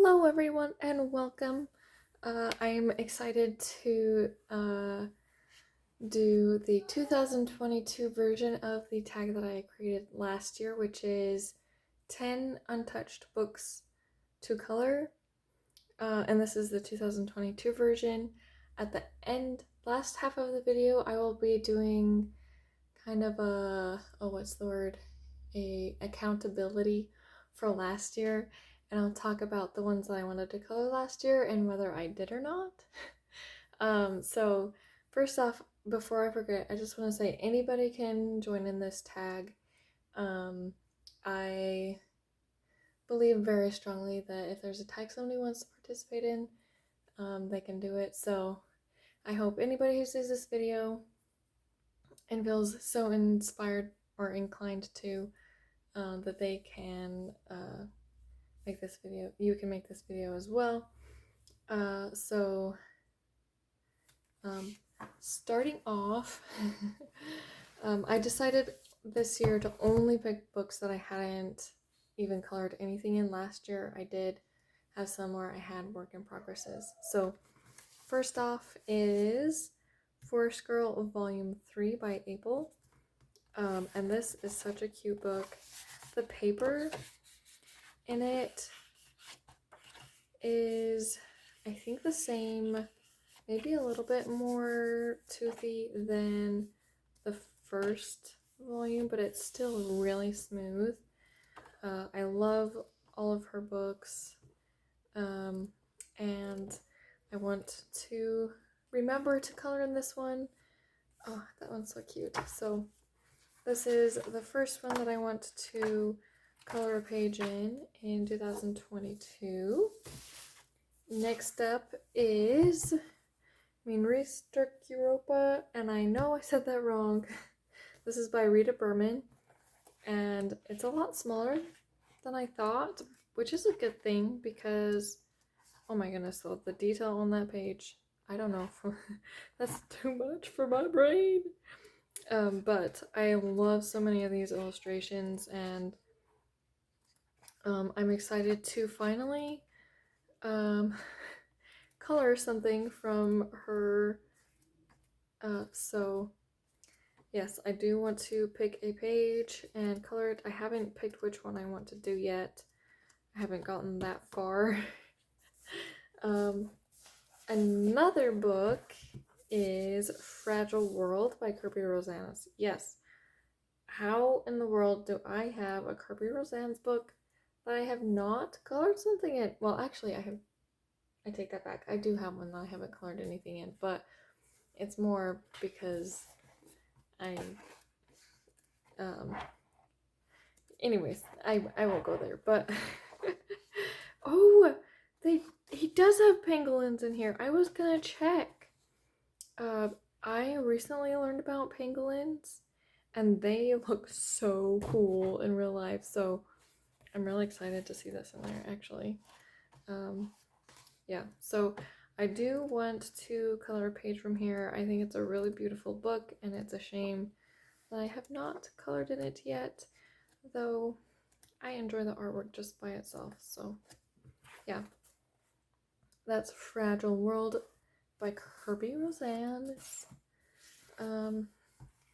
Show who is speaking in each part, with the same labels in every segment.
Speaker 1: Hello everyone and welcome. I'm excited to do the 2022 version of the tag that I created last year, which is 10 untouched books to color. And this is the 2022 version. At the last half of the video, I will be doing kind of a accountability for last year, and I'll talk about the ones that I wanted to color last year and whether I did or not. So first off, before I forget, I just want to say anybody can join in this tag. I believe very strongly that if there's a tag somebody wants to participate in, they can do it. So I hope anybody who sees this video and feels so inspired or inclined to that they can make this video. You can make this video as well. Starting off, I decided this year to only pick books that I hadn't even colored anything in last year. I did have some where I had work in progresses. So first off is Forest Girl Volume 3 by April. And this is such a cute book. The paper in it is, I think, the same, maybe a little bit more toothy than the first volume, but it's still really smooth. I love all of her books, and I want to remember to color in this one. Oh, that one's so cute. So this is the first one that I want to color a page in 2022. Next up is Minrista Europa, and I know I said that wrong. This is by Rita Berman, and it's a lot smaller than I thought, which is a good thing because, oh my goodness, though, the detail on that page, I don't know if that's too much for my brain. But I love so many of these illustrations, and I'm excited to finally color something from her. So yes, I do want to pick a page and color it. I haven't picked which one I want to do yet. I haven't gotten that far. Another book is Fragile World by Kirby Rosanes. Yes. How in the world do I have a Kirby Rosanes book that I have not colored something in? Well, actually, I take that back. I do have one that I haven't colored anything in, but it's more because anyways, I won't go there, but oh, he does have pangolins in here. I was gonna check. I recently learned about pangolins, and they look so cool in real life, so I'm really excited to see this in there, actually. Yeah, so I do want to color a page from here. I think it's a really beautiful book, and it's a shame that I have not colored in it yet, though I enjoy the artwork just by itself. So yeah, that's Fragile World by Kirby Rosanes.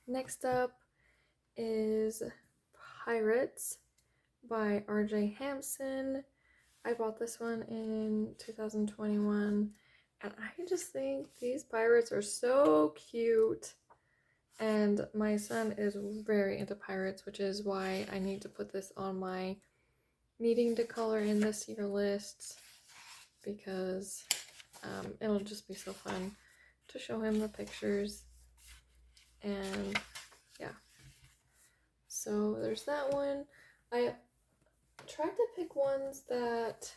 Speaker 1: Next up is Pirates by RJ Hampson. I bought this one in 2021, and I just think these pirates are so cute. And my son is very into pirates, which is why I need to put this on my needing to color in this year list, because it'll just be so fun to show him the pictures. And yeah, so there's that one. I tried to pick ones that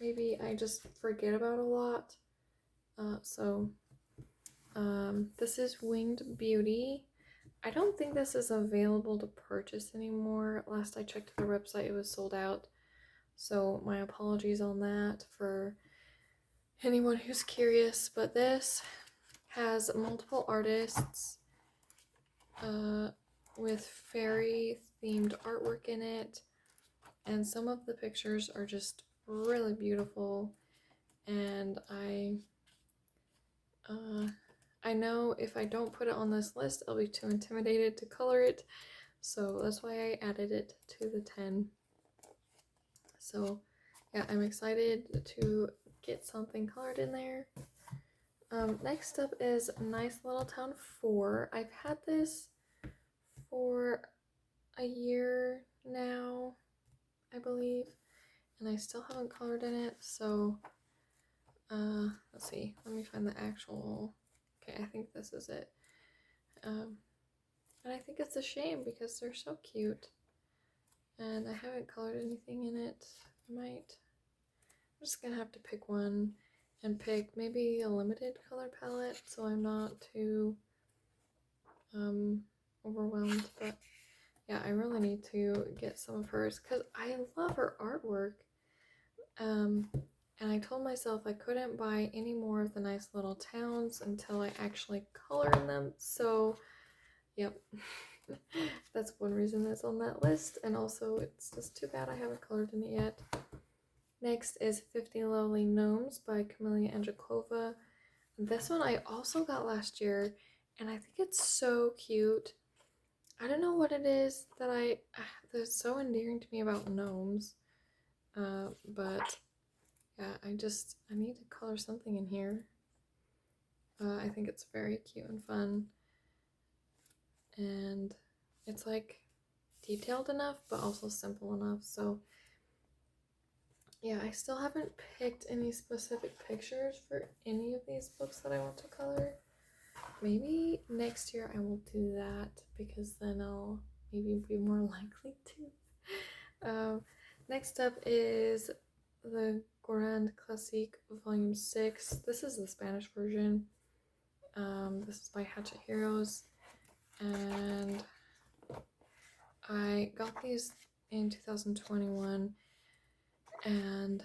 Speaker 1: maybe I just forget about a lot. This is Winged Beauty. I don't think this is available to purchase anymore. Last I checked the website, it was sold out. So my apologies on that for anyone who's curious. But this has multiple artists with fairy themed artwork in it. and some of the pictures are just really beautiful, and I know if I don't put it on this list, I'll be too intimidated to color it, so that's why I added it to the 10. So yeah, I'm excited to get something colored in there. Next up is Nice Little Town 4. I've had this for a year now, I believe, and I still haven't colored in it, so let's see, let me find the actual, okay, I think this is it. And I think it's a shame because they're so cute, and I haven't colored anything in it. I'm just gonna have to pick one and pick maybe a limited color palette so I'm not too overwhelmed, but yeah, I really need to get some of hers because I love her artwork. And I told myself I couldn't buy any more of the Nice Little Towns until I actually color in them, so yep. That's one reason that's on that list, and also it's just too bad I haven't colored in it yet. Next is 50 Lovely Gnomes by Camelia Andrzejkova. This one I also got last year, and I think it's so cute. I don't know what it is that's so endearing to me about gnomes, but yeah, I need to color something in here. I think it's very cute and fun, and it's like detailed enough but also simple enough, so yeah, I still haven't picked any specific pictures for any of these books that I want to color. Maybe next year I will do that because then I'll maybe be more likely to. Next up is the Grand Classique Volume 6. This is the Spanish version. This is by Hatchet Heroes, and I got these in 2021, and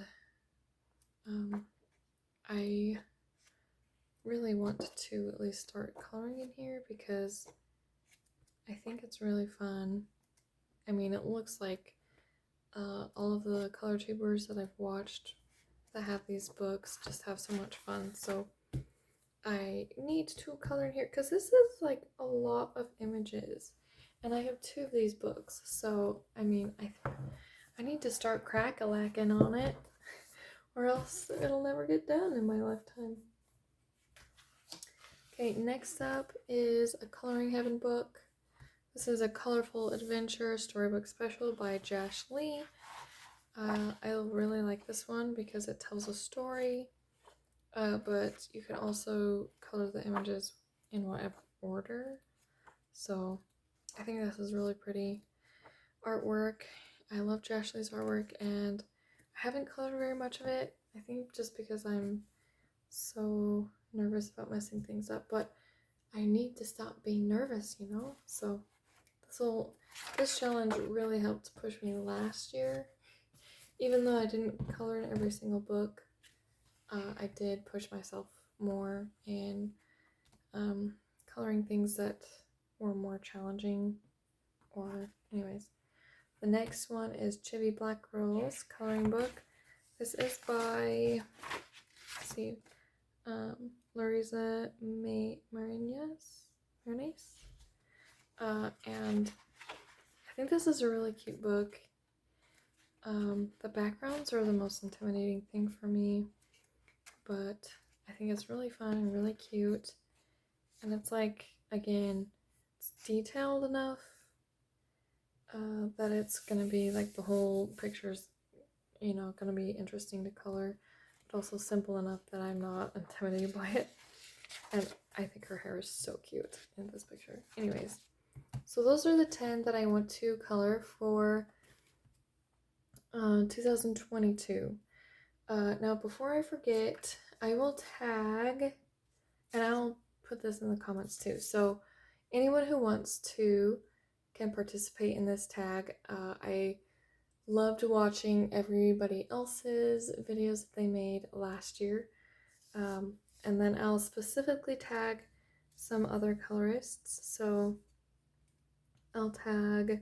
Speaker 1: I really want to at least start coloring in here because I think it's really fun. I mean, it looks like all of the color tubers that I've watched that have these books just have so much fun, so I need to color in here because this is like a lot of images, and I have 2 of these books, so I mean, I need to start crack-a-lacking on it or else it'll never get done in my lifetime. Okay, next up is a Coloring Heaven book. This is a colorful adventure storybook special by Jash Lee. I really like this one because it tells a story, but you can also color the images in whatever order. So I think this is really pretty artwork. I love Jash Lee's artwork, and I haven't colored very much of it. I think just because I'm so nervous about messing things up, but I need to stop being nervous, you know? So this challenge really helped push me last year. Even though I didn't color in every single book, I did push myself more in coloring things that were more challenging. Or anyways, the next one is Chibi Black Rose coloring book. This is by, let's see, Larissa Marinas, and I think this is a really cute book. The backgrounds are the most intimidating thing for me, but I think it's really fun and really cute, and it's like, again, it's detailed enough that it's gonna be like the whole picture's, you know, gonna be interesting to color, but also simple enough that I'm not intimidated by it. And I think her hair is so cute in this picture. Anyways, so those are the 10 that I want to color for 2022. Now, before I forget, I will tag, and I'll put this in the comments too. So anyone who wants to can participate in this tag. I loved watching everybody else's videos that they made last year. And then I'll specifically tag some other colorists. So I'll tag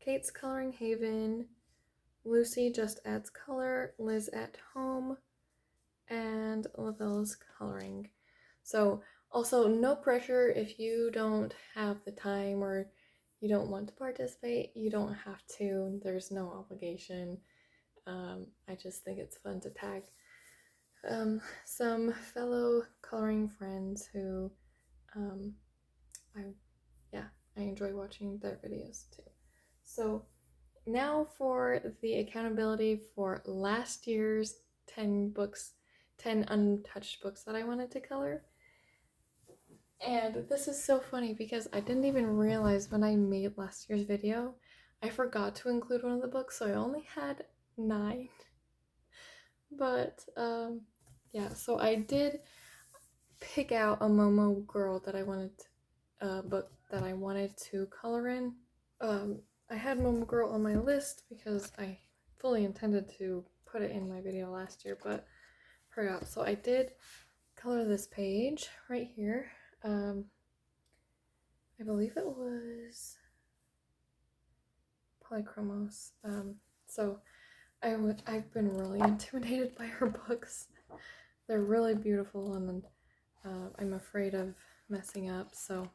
Speaker 1: Kate's Coloring Haven, Lucy just adds color, Liz at home, and Lavelle's coloring. So also no pressure if you don't have the time or you don't want to participate. You don't have to. There's no obligation. I just think it's fun to tag some fellow coloring friends who I enjoy watching their videos too. So now for the accountability for last year's 10 books, 10 untouched books that I wanted to color. And this is so funny because I didn't even realize when I made last year's video, I forgot to include one of the books, so I only had 9. But yeah, so I did pick out a Momo Girl that I wanted book that I wanted to color in. I had Momo Girl on my list because I fully intended to put it in my video last year, but forgot. So I did color this page right here. I believe it was Polychromos. So I've been really intimidated by her books. They're really beautiful, and I'm afraid of messing up, so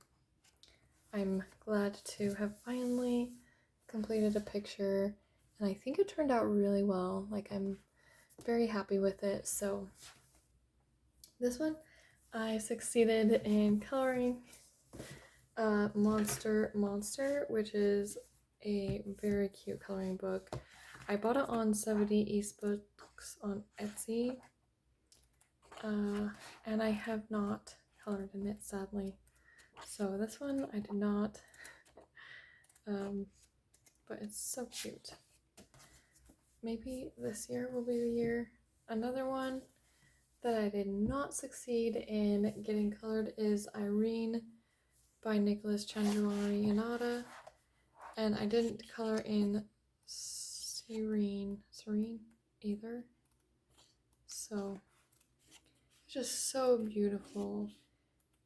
Speaker 1: I'm glad to have finally completed a picture, and I think it turned out really well. Like, I'm very happy with it. So this one, I succeeded in coloring Monster, which is a very cute coloring book. I bought it on 70 East Books on Etsy, and I have not colored in it, sadly. So this one I did not, but it's so cute. Maybe this year will be the year. Another one that I did not succeed in getting colored is Irene by Nicholas Chandrawari-Yanada, and I didn't color in Serene either. So it's just so beautiful,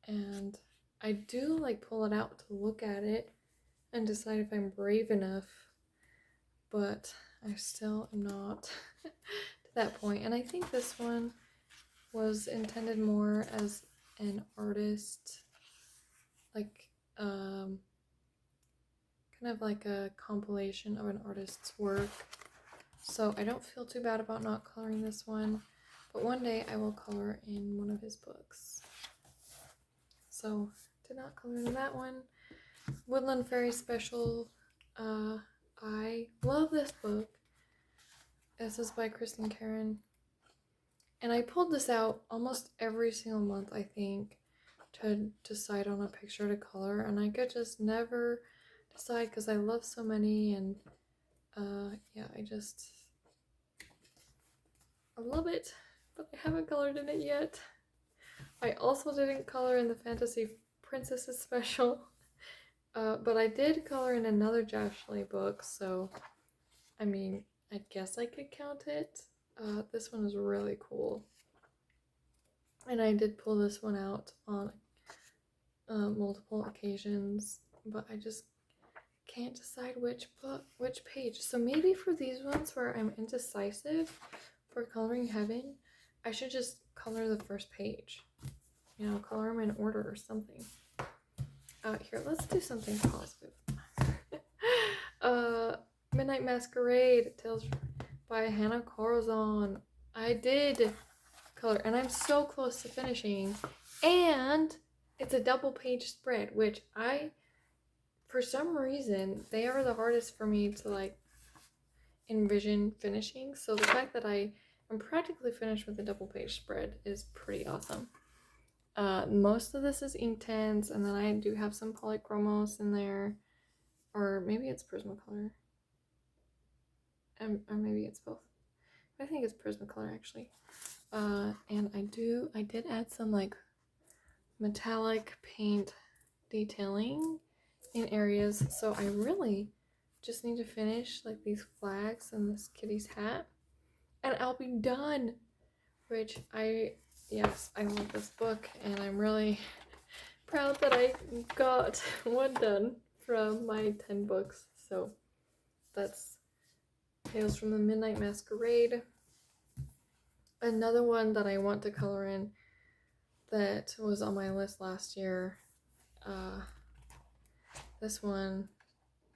Speaker 1: and I do like pull it out to look at it and decide if I'm brave enough, but I still am not to that point. And I think this one was intended more as an artist, like kind of like a compilation of an artist's work. So I don't feel too bad about not coloring this one, but one day I will color in one of his books. So did not color in that one. Woodland Fairy Special. I love this book. This is by Kristen Karen. And I pulled this out almost every single month, I think, to decide on a picture to color. And I could just never decide because I love so many. And yeah, I love it. But I haven't colored in it yet. I also didn't color in the Fantasy Princesses Special. But I did color in another Jashley book, so I mean, I guess I could count it. This one is really cool. And I did pull this one out on multiple occasions, but I just can't decide which page. So maybe for these ones where I'm indecisive for coloring Heaven, I should just color the first page. You know, color them in order or something. Here, let's do something positive. Midnight Masquerade, Tales by Hannah Corazon. I did color, and I'm so close to finishing. And it's a double page spread, which for some reason, they are the hardest for me to like envision finishing. So the fact that I am practically finished with a double page spread is pretty awesome. Most of this is Inktense, and then I do have some Polychromos in there, or maybe it's Prismacolor, or maybe it's both. I think it's Prismacolor actually. And I did add some like metallic paint detailing in areas, so I really just need to finish like these flags and this kitty's hat, and I'll be done. Which yes, I love this book, and I'm really proud that I got one done from my 10 books. So that's Tales from the Midnight Masquerade. Another one that I want to color in that was on my list last year. This one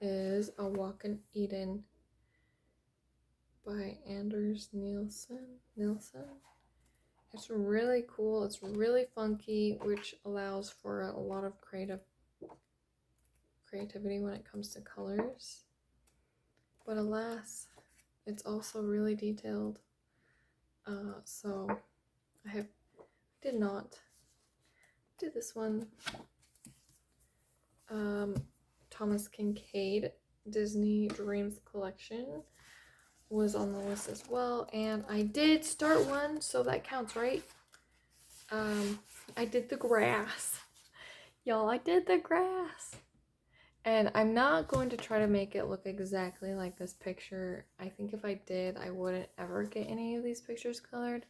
Speaker 1: is A Walk in Eden by Anders Nielsen. It's really cool. It's really funky, which allows for a lot of creativity when it comes to colors. But alas, it's also really detailed. So I did not do this one. Thomas Kincaid Disney Dreams Collection was on the list as well, and I did start one, so that counts, right? I did the grass. Y'all, I did the grass. And I'm not going to try to make it look exactly like this picture. I think if I did, I wouldn't ever get any of these pictures colored.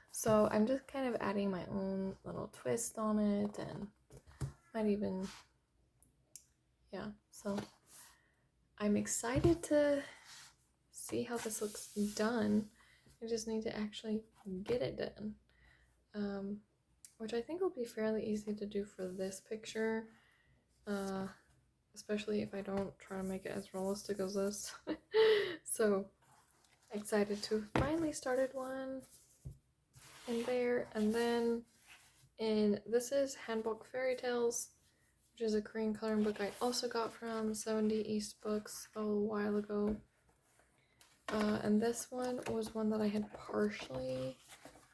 Speaker 1: So I'm just kind of adding my own little twist on it, and might even, yeah. So I'm excited to see how this looks done. I just need to actually get it done. Which I think will be fairly easy to do for this picture. Especially if I don't try to make it as realistic as this. So excited to have finally started one in there. And then this is Handbook Fairy Tales, which is a Korean coloring book I also got from 70 East Books a while ago. And this one was one that I had partially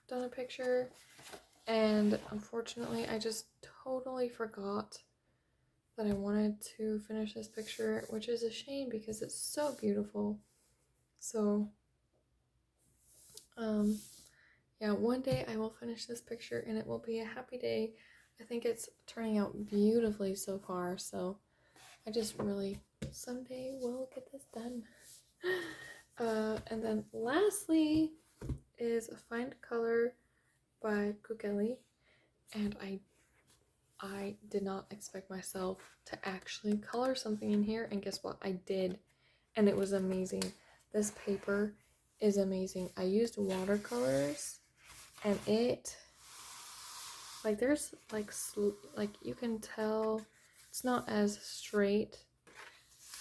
Speaker 1: done a picture, and unfortunately I just totally forgot that I wanted to finish this picture, which is a shame because it's so beautiful. So yeah, one day I will finish this picture and it will be a happy day. I think it's turning out beautifully so far, so I just really someday will get this done. And then lastly is Find Color by Kukeli, and I did not expect myself to actually color something in here, and guess what? I did, and it was amazing. This paper is amazing. I used watercolors, and it, like, there's like you can tell it's not as straight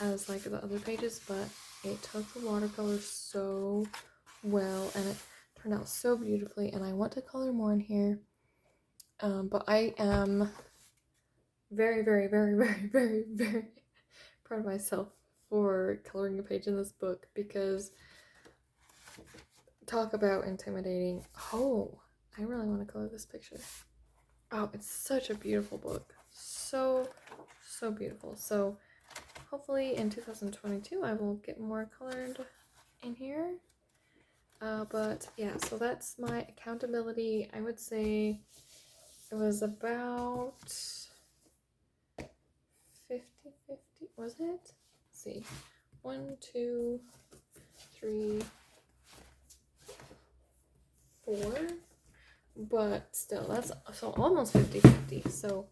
Speaker 1: as like the other pages, but it took the watercolor so well, and it turned out so beautifully, and I want to color more in here. But I am very, very, very, very, very, very proud of myself for coloring a page in this book, because talk about intimidating. Oh, I really want to color this picture. Oh, it's such a beautiful book. So beautiful. So hopefully in 2022 I will get more colored in here. But yeah, so that's my accountability. I would say it was about 50-50, was it? Let's see. 1, 2, 3, 4. But still, that's so almost 50-50. So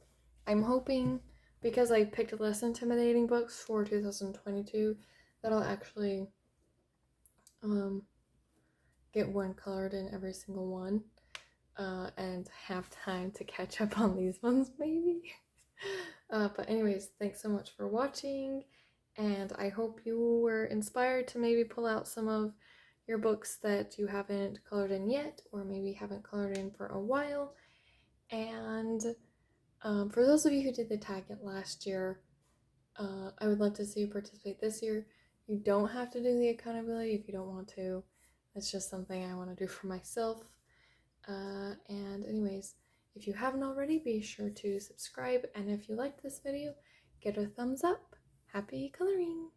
Speaker 1: I'm hoping, because I picked less intimidating books for 2022, that I'll actually get one colored in every single one, and have time to catch up on these ones maybe. But anyways, thanks so much for watching, and I hope you were inspired to maybe pull out some of your books that you haven't colored in yet, or maybe haven't colored in for a while. And for those of you who did the tag it last year, I would love to see you participate this year. You don't have to do the accountability if you don't want to. It's just something I want to do for myself. And anyways, if you haven't already, be sure to subscribe, and if you liked this video, give it a thumbs up. Happy coloring!